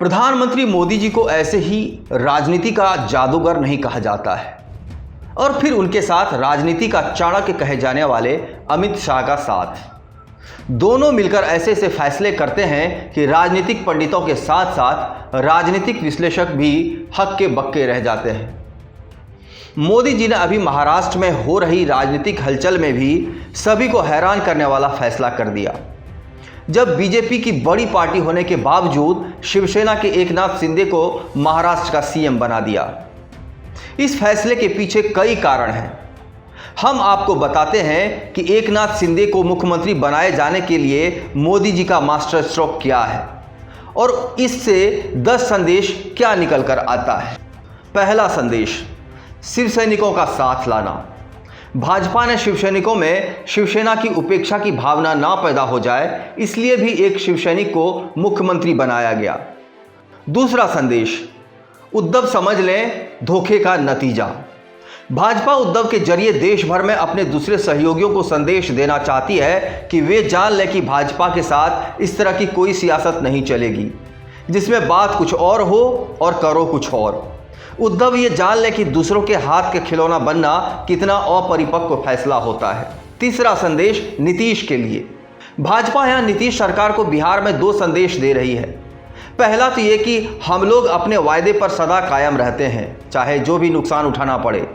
प्रधानमंत्री मोदी जी को ऐसे ही राजनीति का जादूगर नहीं कहा जाता है और फिर उनके साथ राजनीति का चाणक्य कहे जाने वाले अमित शाह का साथ। दोनों मिलकर ऐसे ऐसे फैसले करते हैं कि राजनीतिक पंडितों के साथ साथ राजनीतिक विश्लेषक भी हक्के बक्के रह जाते हैं। मोदी जी ने अभी महाराष्ट्र में हो रही राजनीतिक हलचल में भी सभी को हैरान करने वाला फैसला कर दिया, जब बीजेपी की बड़ी पार्टी होने के बावजूद शिवसेना के एकनाथ शिंदे को महाराष्ट्र का सीएम बना दिया। इस फैसले के पीछे कई कारण हैं। हम आपको बताते हैं कि एकनाथ शिंदे को मुख्यमंत्री बनाए जाने के लिए मोदी जी का मास्टर स्ट्रोक क्या है और इससे 10 संदेश क्या निकल कर आता है। पहला संदेश, शिव सैनिकों का साथ लाना। भाजपा ने शिवसैनिकों में शिवसेना की उपेक्षा की भावना ना पैदा हो जाए, इसलिए भी एक शिवसैनिक को मुख्यमंत्री बनाया गया। दूसरा संदेश, उद्धव समझ लें धोखे का नतीजा। भाजपा उद्धव के जरिए देश भर में अपने दूसरे सहयोगियों को संदेश देना चाहती है कि वे जान लें कि भाजपा के साथ इस तरह की कोई सियासत नहीं चलेगी जिसमें बात कुछ और हो और करो कुछ और। उद्धव ये जान ले कि दूसरों के हाथ के खिलौना बनना कितना अपरिपक्व फैसला होता है। तीसरा संदेश, नीतीश के लिए। भाजपा यहां नीतीश सरकार को बिहार में 2 संदेश दे रही है। पहला तो ये कि हम लोग अपने वायदे पर सदा कायम रहते हैं, चाहे जो भी नुकसान उठाना पड़े।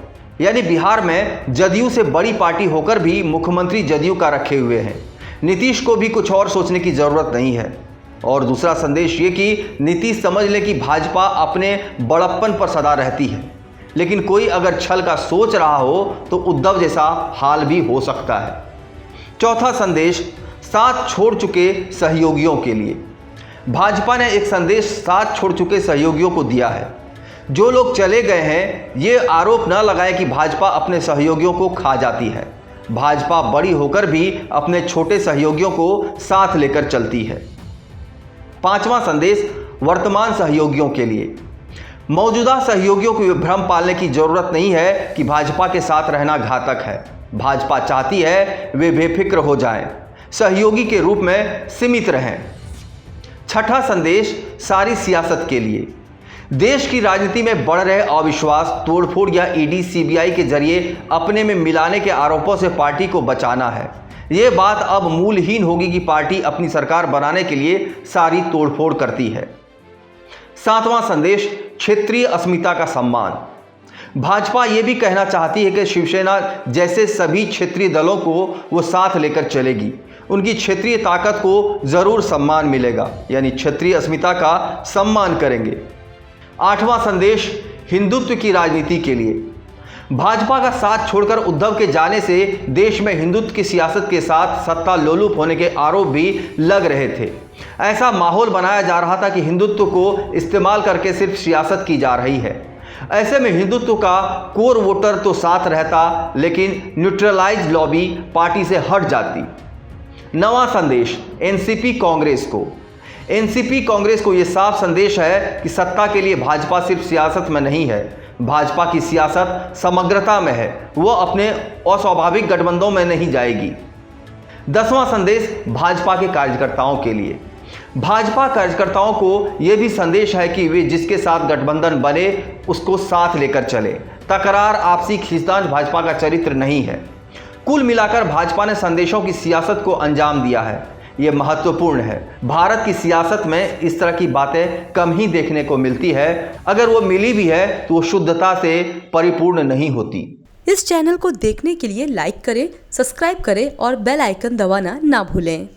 यानी बिहार में जदयू से बड़ी पार्टी होकर भी मुख्यमंत्री जदयू का रखे हुए हैं। नीतीश को भी कुछ और सोचने की जरूरत नहीं है। और दूसरा संदेश ये कि नीतीश समझ ले कि भाजपा अपने बड़प्पन पर सदा रहती है, लेकिन कोई अगर छल का सोच रहा हो तो उद्धव जैसा हाल भी हो सकता है। चौथा संदेश, साथ छोड़ चुके सहयोगियों के लिए। भाजपा ने एक संदेश साथ छोड़ चुके सहयोगियों को दिया है। जो लोग चले गए हैं ये आरोप न लगाए कि भाजपा अपने सहयोगियों को खा जाती है। भाजपा बड़ी होकर भी अपने छोटे सहयोगियों को साथ लेकर चलती है। पांचवा संदेश, वर्तमान सहयोगियों के लिए। मौजूदा सहयोगियों को भ्रम पालने की जरूरत नहीं है कि भाजपा के साथ रहना घातक है। भाजपा चाहती है वे बेफिक्र हो जाएं, सहयोगी के रूप में सीमित रहें। छठा संदेश, सारी सियासत के लिए। देश की राजनीति में बढ़ रहे अविश्वास, तोड़फोड़ या ईडी सीबीआई के जरिए अपने में मिलाने के आरोपों से पार्टी को बचाना है। ये बात अब मूलहीन होगी कि पार्टी अपनी सरकार बनाने के लिए सारी तोड़फोड़ करती है। सातवां संदेश, क्षेत्रीय अस्मिता का सम्मान। भाजपा ये भी कहना चाहती है कि शिवसेना जैसे सभी क्षेत्रीय दलों को वो साथ लेकर चलेगी। उनकी क्षेत्रीय ताकत को जरूर सम्मान मिलेगा, यानी क्षेत्रीय अस्मिता का सम्मान करेंगे। आठवां संदेश, हिंदुत्व की राजनीति के लिए। भाजपा का साथ छोड़कर उद्धव के जाने से देश में हिंदुत्व की सियासत के साथ सत्ता लोलुप होने के आरोप भी लग रहे थे। ऐसा माहौल बनाया जा रहा था कि हिंदुत्व को इस्तेमाल करके सिर्फ सियासत की जा रही है। ऐसे में हिंदुत्व का कोर वोटर तो साथ रहता, लेकिन न्यूट्रलाइज लॉबी पार्टी से हट जाती। नवा संदेश, एनसीपी कांग्रेस को। एनसीपी कांग्रेस को यह साफ संदेश है कि सत्ता के लिए भाजपा सिर्फ सियासत में नहीं है, भाजपा की सियासत समग्रता में है। वो अपने अस्वाभाविक गठबंधनों में नहीं जाएगी। 10वां संदेश, भाजपा के कार्यकर्ताओं के लिए। भाजपा कार्यकर्ताओं को यह भी संदेश है कि वे जिसके साथ गठबंधन बने उसको साथ लेकर चले। तकरार, आपसी खींचतान भाजपा का चरित्र नहीं है। कुल मिलाकर भाजपा ने संदेशों की सियासत को अंजाम दिया है। ये महत्वपूर्ण है। भारत की सियासत में इस तरह की बातें कम ही देखने को मिलती है। अगर वो मिली भी है तो वो शुद्धता से परिपूर्ण नहीं होती। इस चैनल को देखने के लिए लाइक करें, सब्सक्राइब करें और बेल आइकन दबाना ना भूलें।